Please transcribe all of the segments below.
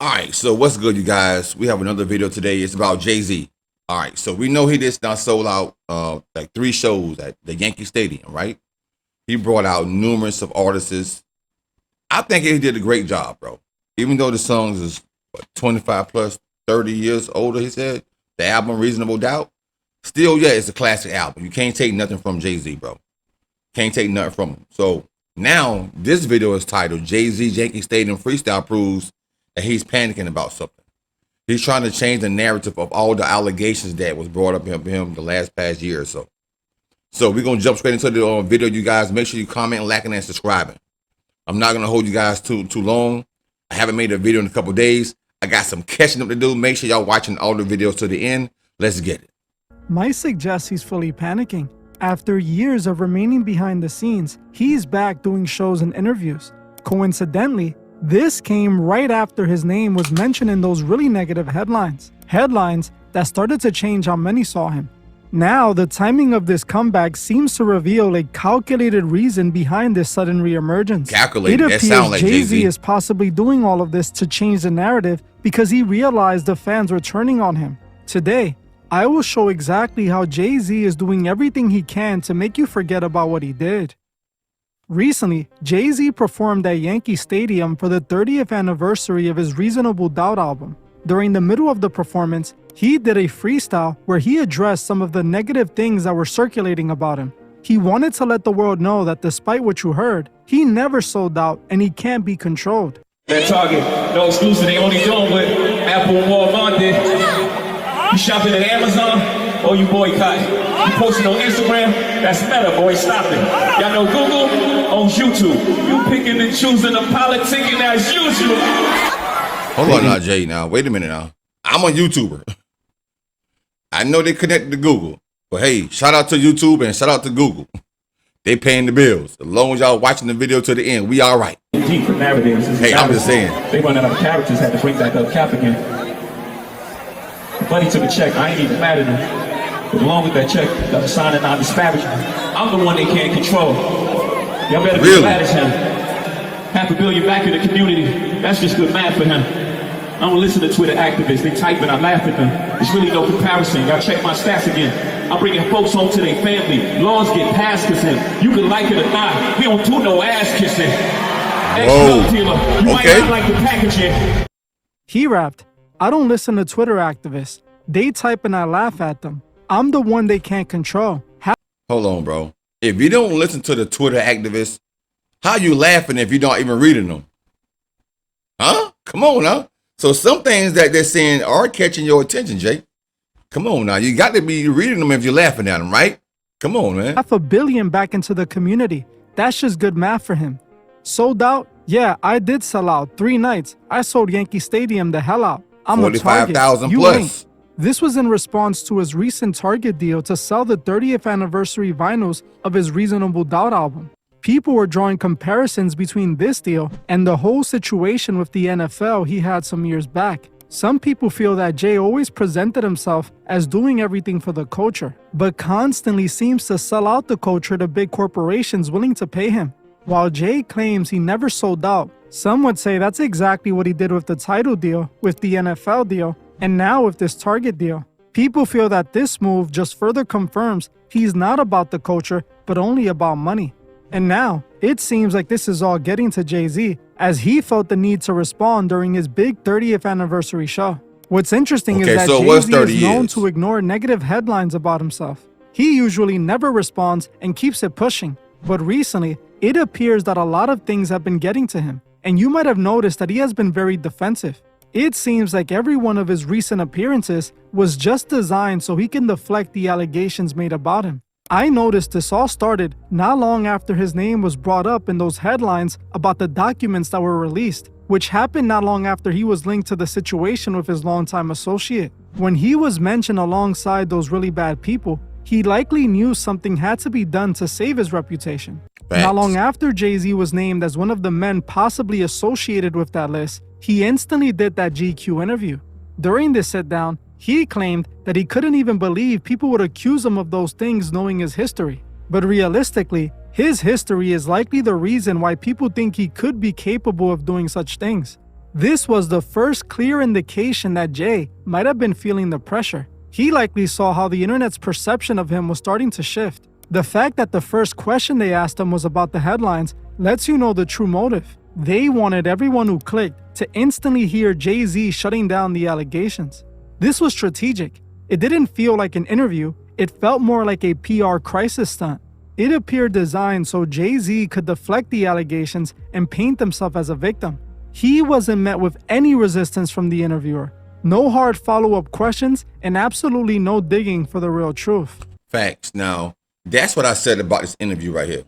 All right, so what's good, you guys? We have another video today. It's about Jay-Z. All right, so we know he just now sold out like 3 shows at the Yankee Stadium, right? He brought out numerous of artists. I think he did a great job, bro. Even though the songs is 25 plus 30 years older, he said, the album Reasonable Doubt, still, yeah, it's a classic album. You can't take nothing from Jay-Z, bro. Can't take nothing from him. So now this video is titled Jay-Z Yankee Stadium Freestyle Proves that he's panicking about something. He's trying to change the narrative of all the allegations that was brought up in him the last past year or so. So we're going to jump straight into the video, you guys. Make sure you comment, liking, and subscribing. I'm not going to hold you guys too long. I haven't made a video in a couple days. I got some catching up to do. Make sure y'all watching all the videos to the end. Let's get it. Might suggest he's fully panicking. After years of remaining behind the scenes, he's back doing shows and interviews. Coincidentally, this came right after his name was mentioned in those really negative headlines. Headlines that started to change how many saw him. Now, the timing of this comeback seems to reveal a calculated reason behind this sudden reemergence. Calculated, it that appears sound like Jay-Z Jay-Z is possibly doing all of this to change the narrative because he realized the fans were turning on him. Today, I will show exactly how Jay-Z is doing everything he can to make you forget about what he did. Recently, Jay-Z performed at Yankee Stadium for the 30th anniversary of his Reasonable Doubt album. During the middle of the performance, he did a freestyle where he addressed some of the negative things that were circulating about him. He wanted to let the world know that despite what you heard, he never sold out and he can't be controlled. That Target, no exclusive, they only doing what Apple and Walmart did. You shopping at Amazon or you boycott? You posting on Instagram? That's Meta, boy, stop it. Y'all know Google owns YouTube. You picking and choosing the politicking as usual. Hold on now, Jay. Now, wait a minute now. I'm a YouTuber. I know they connected to Google. But hey, shout out to YouTube and shout out to Google. They paying the bills. As long as y'all watching the video to the end, we all right. Deep for narratives. Hey, I'm just saying. They run out of characters, had to bring back up Cap again. Money took a check, I ain't even mad at him. But along with that check, got a sign of non-disparagement. I'm the one they can't control. Y'all better be glad as him. $500 million back in the community. That's just good math for him. I don't listen to Twitter activists. They type and I laugh at them. There's really no comparison. Y'all check my stats again. I'm bringing folks home to their family. Laws get passed because him. You can like it or not. We don't do no ass kissing. Whoa. You might not like the packaging. He rapped, "I don't listen to Twitter activists. They type and I laugh at them. I'm the one they can't control." Hold on, bro. If you don't listen to the Twitter activists, how you laughing if you don't even reading them? Huh? Come on now. So some things that they're saying are catching your attention, Jay. Come on now. You got to be reading them if you're laughing at them, right? Come on, man. $500 million back into the community. That's just good math for him. Sold out? Yeah, I did sell out 3 nights. I sold Yankee Stadium the hell out. I'm a Target. 45,000 You plus. ain't. This was in response to his recent Target deal to sell the 30th anniversary vinyls of his Reasonable Doubt album. People were drawing comparisons between this deal and the whole situation with the NFL he had some years back. Some people feel that Jay always presented himself as doing everything for the culture, but constantly seems to sell out the culture to big corporations willing to pay him. While Jay claims he never sold out, some would say that's exactly what he did with the title deal, with the NFL deal, and now with this Target deal. People feel that this move just further confirms he's not about the culture, but only about money. And now, it seems like this is all getting to Jay-Z, as he felt the need to respond during his big 30th anniversary show. What's interesting is that Jay-Z is known to ignore negative headlines about himself. He usually never responds and keeps it pushing, but recently, it appears that a lot of things have been getting to him, and you might have noticed that he has been very defensive. It seems like every one of his recent appearances was just designed so he can deflect the allegations made about him. I noticed this all started not long after his name was brought up in those headlines about the documents that were released, which happened not long after he was linked to the situation with his longtime associate. When he was mentioned alongside those really bad people, he likely knew something had to be done to save his reputation. Not long after Jay-Z was named as one of the men possibly associated with that list, he instantly did that GQ interview. During this sit-down, he claimed that he couldn't even believe people would accuse him of those things knowing his history. But realistically, his history is likely the reason why people think he could be capable of doing such things. This was the first clear indication that Jay might have been feeling the pressure. He likely saw how the internet's perception of him was starting to shift. The fact that the first question they asked him was about the headlines lets you know the true motive. They wanted everyone who clicked to instantly hear Jay-Z shutting down the allegations. This was strategic. It didn't feel like an interview, it felt more like a PR crisis stunt. It appeared designed so Jay-Z could deflect the allegations and paint himself as a victim. He wasn't met with any resistance from the interviewer. No hard follow-up questions and absolutely no digging for the real truth. Facts. Now, that's what I said about this interview right here.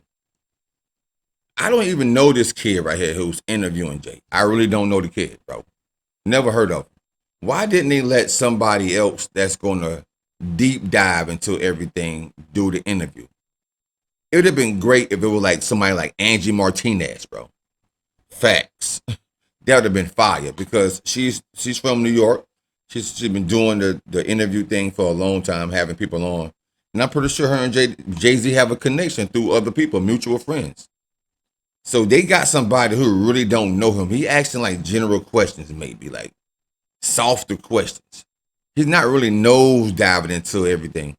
I don't even know this kid right here who's interviewing Jay. I really don't know the kid, bro. Never heard of him. Why didn't they let somebody else that's going to deep dive into everything do the interview? It would have been great if it was like somebody like Angie Martinez, bro. Facts. That would have been fire because she's from New York. She's been doing the interview thing for a long time, having people on. And I'm pretty sure her and Jay-Z have a connection through other people, mutual friends. So they got somebody who really don't know him. He asking like general questions, maybe like softer questions. He's not really nose diving into everything.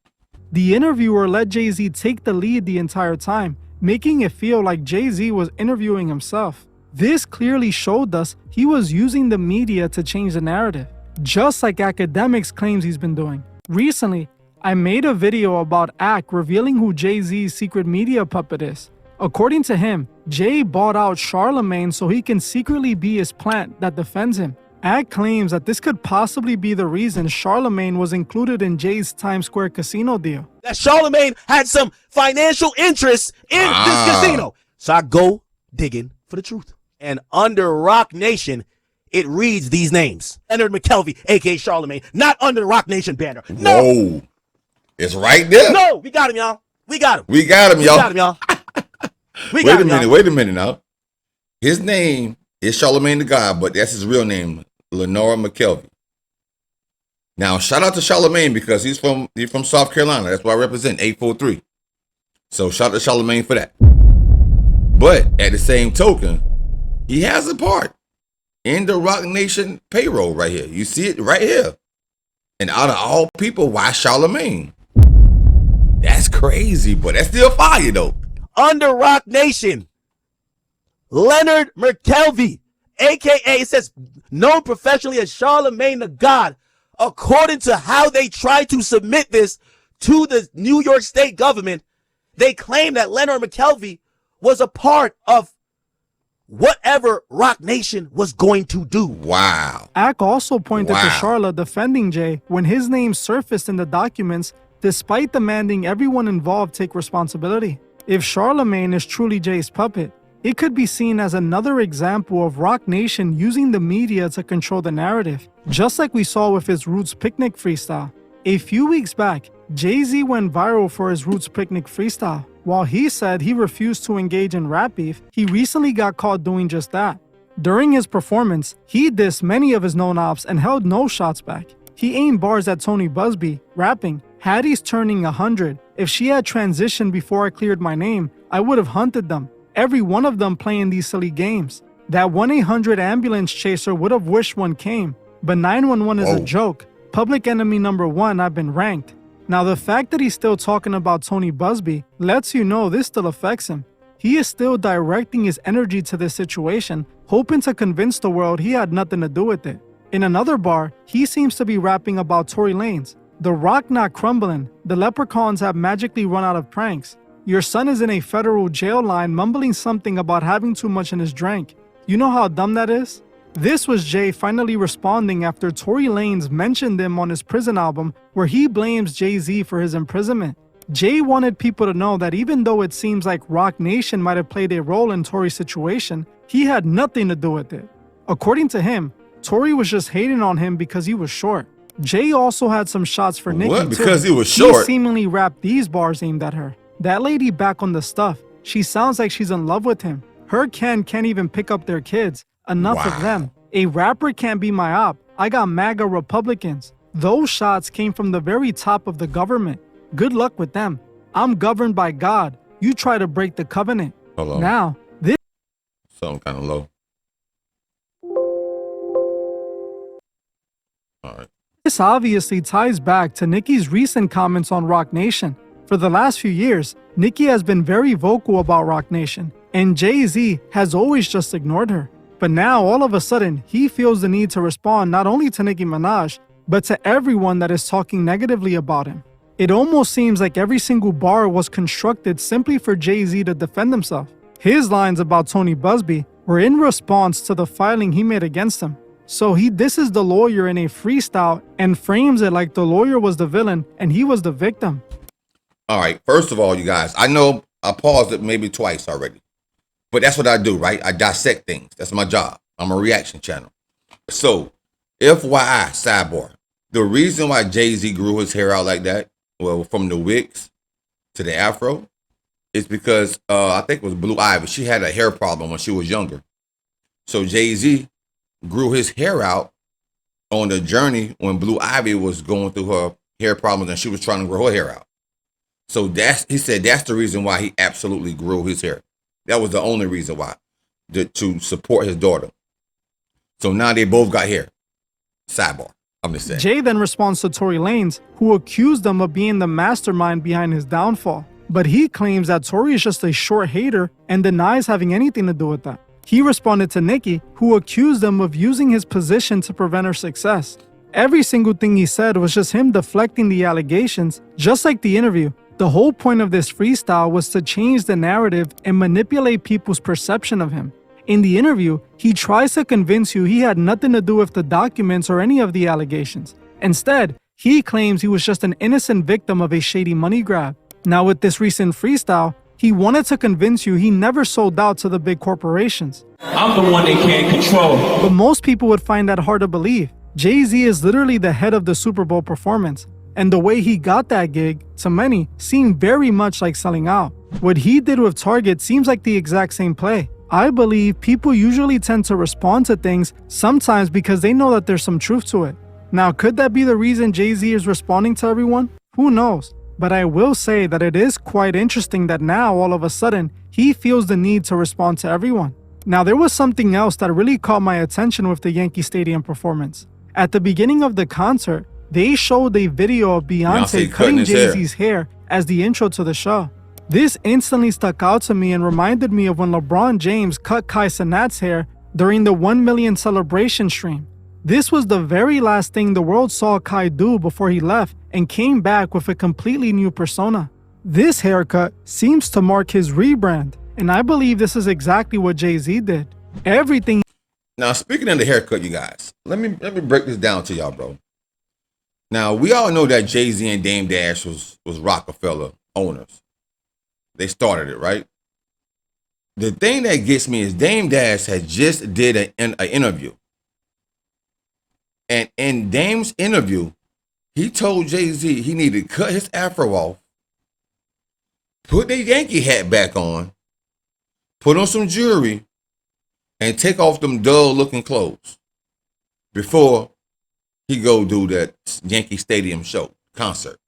The interviewer let Jay-Z take the lead the entire time, making it feel like Jay-Z was interviewing himself. This clearly showed us he was using the media to change the narrative, just like Academics claims he's been doing. Recently, I made a video about Ak revealing who Jay-Z's secret media puppet is. According to him, Jay bought out Charlemagne so he can secretly be his plant that defends him. Ak claims that this could possibly be the reason Charlemagne was included in Jay's Times Square casino deal. That Charlemagne had some financial interest in this casino. So I go digging for the truth. And under Rock Nation, it reads these names. Leonard McKelvey, a.k.a. Charlemagne, not under the Rock Nation banner. No. Whoa. It's right there. No, we got him, y'all. We got him. We got him, y'all. We got him, y'all. Wait a minute now. His name is Charlemagne the God, but that's his real name, Lenora McKelvey. Now, shout out to Charlemagne because he's from South Carolina. That's why I represent 843. So shout out to Charlemagne for that. But at the same token, he has a part in the Rock Nation payroll right here. You see it right here. And out of all people, why Charlemagne? That's crazy, but that's still fire though. Under Rock Nation, Leonard McKelvey, a.k.a. it says known professionally as Charlemagne the God, according to how they tried to submit this to the New York State government, they claim that Leonard McKelvey was a part of whatever Rock Nation was going to do. Wow. Ak also pointed to Charla defending Jay when his name surfaced in the documents, despite demanding everyone involved take responsibility. If Charlemagne is truly Jay's puppet, it could be seen as another example of Rock Nation using the media to control the narrative, just like we saw with his Roots Picnic freestyle. A few weeks back, Jay-Z went viral for his Roots Picnic freestyle. While he said he refused to engage in rap beef, he recently got caught doing just that. During his performance, he dissed many of his known ops and held no shots back. He aimed bars at Tony Busby, rapping, "Hattie's turning 100. If she had transitioned before I cleared my name, I would have hunted them. Every one of them playing these silly games. That 1-800 ambulance chaser would have wished one came. But 911 is a joke. Public enemy number 1, I've been ranked." Now the fact that he's still talking about Tony Busby lets you know this still affects him. He is still directing his energy to this situation, hoping to convince the world he had nothing to do with it. In another bar, he seems to be rapping about Tory Lanez. The rock not crumbling, the leprechauns have magically run out of pranks. Your son is in a federal jail line mumbling something about having too much in his drink. You know how dumb that is? This was Jay finally responding after Tory Lanez mentioned him on his prison album where he blames Jay-Z for his imprisonment. Jay wanted people to know that even though it seems like Rock Nation might have played a role in Tory's situation, he had nothing to do with it. According to him, Tory was just hating on him because he was short. Jay also had some shots for Nicki What? too. Because he was short? He seemingly rapped these bars aimed at her. "That lady back on the stuff. She sounds like she's in love with him. Her can't even pick up their kids. Enough of them. A rapper can't be my op. I got MAGA Republicans." Those shots came from the very top of the government. Good luck with them. I'm governed by God. You try to break the covenant. Hold on. Now, this Something kind of low. This obviously ties back to Nicki's recent comments on Roc Nation. For the last few years, Nicki has been very vocal about Roc Nation, and Jay-Z has always just ignored her. But now, all of a sudden, he feels the need to respond not only to Nicki Minaj, but to everyone that is talking negatively about him. It almost seems like every single bar was constructed simply for Jay-Z to defend himself. His lines about Tony Busby were in response to the filing he made against him. So he disses the lawyer in a freestyle and frames it like the lawyer was the villain and he was the victim. All right, first of all, you guys, I know I paused it maybe twice already, but that's what I do, right? I dissect things. That's my job. I'm a reaction channel. So, FYI, sidebar, the reason why Jay-Z grew his hair out like that, well, from the wigs to the afro, is because I think it was Blue Ivy. She had a hair problem when she was younger. So Jay-Z grew his hair out on the journey when Blue Ivy was going through her hair problems and she was trying to grow her hair out. So he said that's the reason why he absolutely grew his hair. That was the only reason why, to support his daughter. So now they both got hair. Sidebar. I'm just saying. Jay then responds to Tory Lanez, who accused him of being the mastermind behind his downfall. But he claims that Tory is just a short hater and denies having anything to do with that. He responded to Nicki, who accused him of using his position to prevent her success. Every single thing he said was just him deflecting the allegations, just like the interview. The whole point of this freestyle was to change the narrative and manipulate people's perception of him. In the interview, he tries to convince you he had nothing to do with the documents or any of the allegations. Instead, he claims he was just an innocent victim of a shady money grab. Now with this recent freestyle, he wanted to convince you he never sold out to the big corporations. I'm the one they can't control. But most people would find that hard to believe. Jay-Z is literally the head of the Super Bowl performance, and the way he got that gig, to many, seemed very much like selling out. What he did with Target seems like the exact same play. I believe people usually tend to respond to things sometimes because they know that there's some truth to it. Now, could that be the reason Jay-Z is responding to everyone? Who knows? But I will say that it is quite interesting that now, all of a sudden, he feels the need to respond to everyone. Now, there was something else that really caught my attention with the Yankee Stadium performance. At the beginning of the concert, they showed a video of Beyonce cutting Jay-Z's hair as the intro to the show. This instantly stuck out to me and reminded me of when LeBron James cut Kai Cenat's hair during the 1 million celebration stream. This was the very last thing the world saw Kai do before he left and came back with a completely new persona. This haircut seems to mark his rebrand, and I believe this is exactly what Jay-Z did. Everything. Now, speaking of the haircut, you guys, let me break this down to y'all, bro. Now, we all know that Jay-Z and Dame Dash was Rockefeller owners. They started it, right? The thing that gets me is Dame Dash had just did an interview. And in Dame's interview, he told Jay-Z he needed to cut his afro off, put the Yankee hat back on, put on some jewelry, and take off them dull-looking clothes before he go do that Yankee Stadium concert.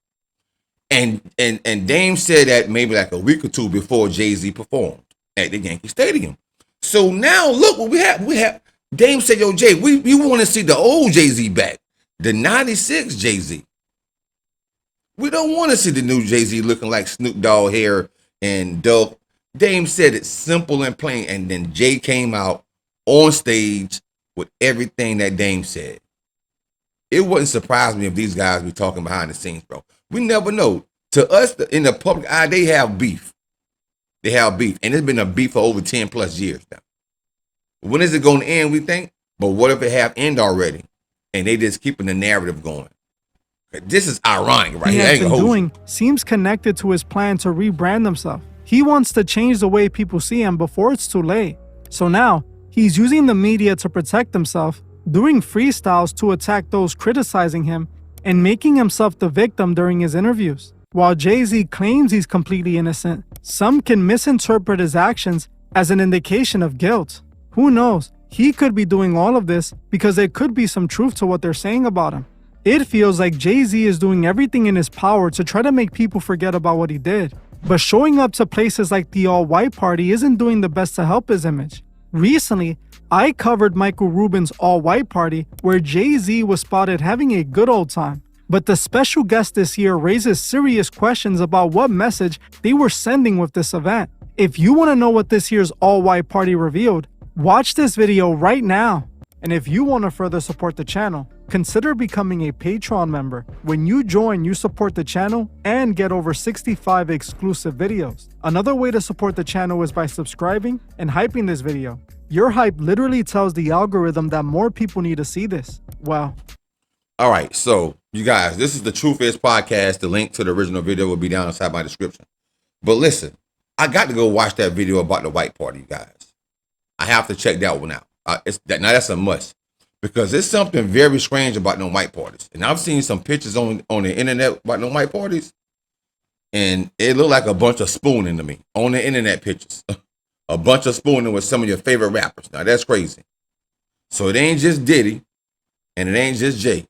And Dame said that maybe like a week or two before Jay-Z performed at the Yankee Stadium. So now look what we have. Dame said, yo, Jay, we want to see the old Jay-Z back. The 96 Jay-Z. We don't want to see the new Jay-Z looking like Snoop Dogg hair and dull. Dame said it simple and plain. And then Jay came out on stage with everything that Dame said. It wouldn't surprise me if these guys be talking behind the scenes, bro. We never know. To us, in the public eye, they have beef. They have beef. And it's been a beef for over 10 plus years now. When is it going to end, we think? But what if it have end already? And they just keeping the narrative going. This is ironic, right? He has been doing seems connected to his plan to rebrand himself. He wants to change the way people see him before it's too late. So now, he's using the media to protect himself, doing freestyles to attack those criticizing him, and making himself the victim during his interviews. While Jay-Z claims he's completely innocent, some can misinterpret his actions as an indication of guilt. Who knows? He could be doing all of this because there could be some truth to what they're saying about him. It feels like Jay-Z is doing everything in his power to try to make people forget about what he did. But showing up to places like the all-white party isn't doing the best to help his image. Recently, I covered Michael Rubin's all-white party where Jay-Z was spotted having a good old time. But the special guest this year raises serious questions about what message they were sending with this event. If you want to know what this year's all-white party revealed, watch this video right now. And if you want to further support the channel, consider becoming a Patreon member. When you join, you support the channel and get over 65 exclusive videos. Another way to support the channel is by subscribing and hyping this video. Your hype literally tells the algorithm that more people need to see this. Wow. All right, so you guys, this is the Truth Is podcast. The link to the original video will be down inside my description. But listen, I got to go watch that video about the white party, you guys. I have to check that one out. Now that's a must, because there's something very strange about them white parties. And I've seen some pictures on the internet about them white parties, and it looked like a bunch of spooning to me on the internet pictures. A bunch of spooning with some of your favorite rappers. Now that's crazy. So it ain't just Diddy, and it ain't just Jay.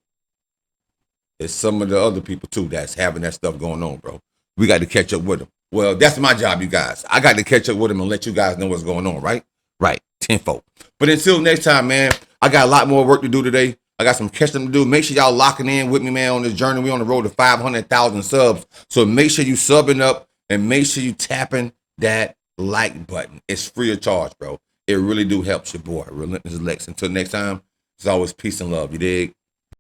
It's some of the other people too that's having that stuff going on, bro. We got to catch up with them. Well, that's my job, you guys. I got to catch up with them and let you guys know what's going on, right? Right, tenfold. But until next time, man, I got a lot more work to do today. I got some catching to do. Make sure y'all locking in with me, man, on this journey. We on the road to 500,000 subs. So make sure you subbing up and make sure you tapping that like button. It's free of charge, bro. It really do help your boy, Relentless Lex. Until next time, it's always peace and love. You dig?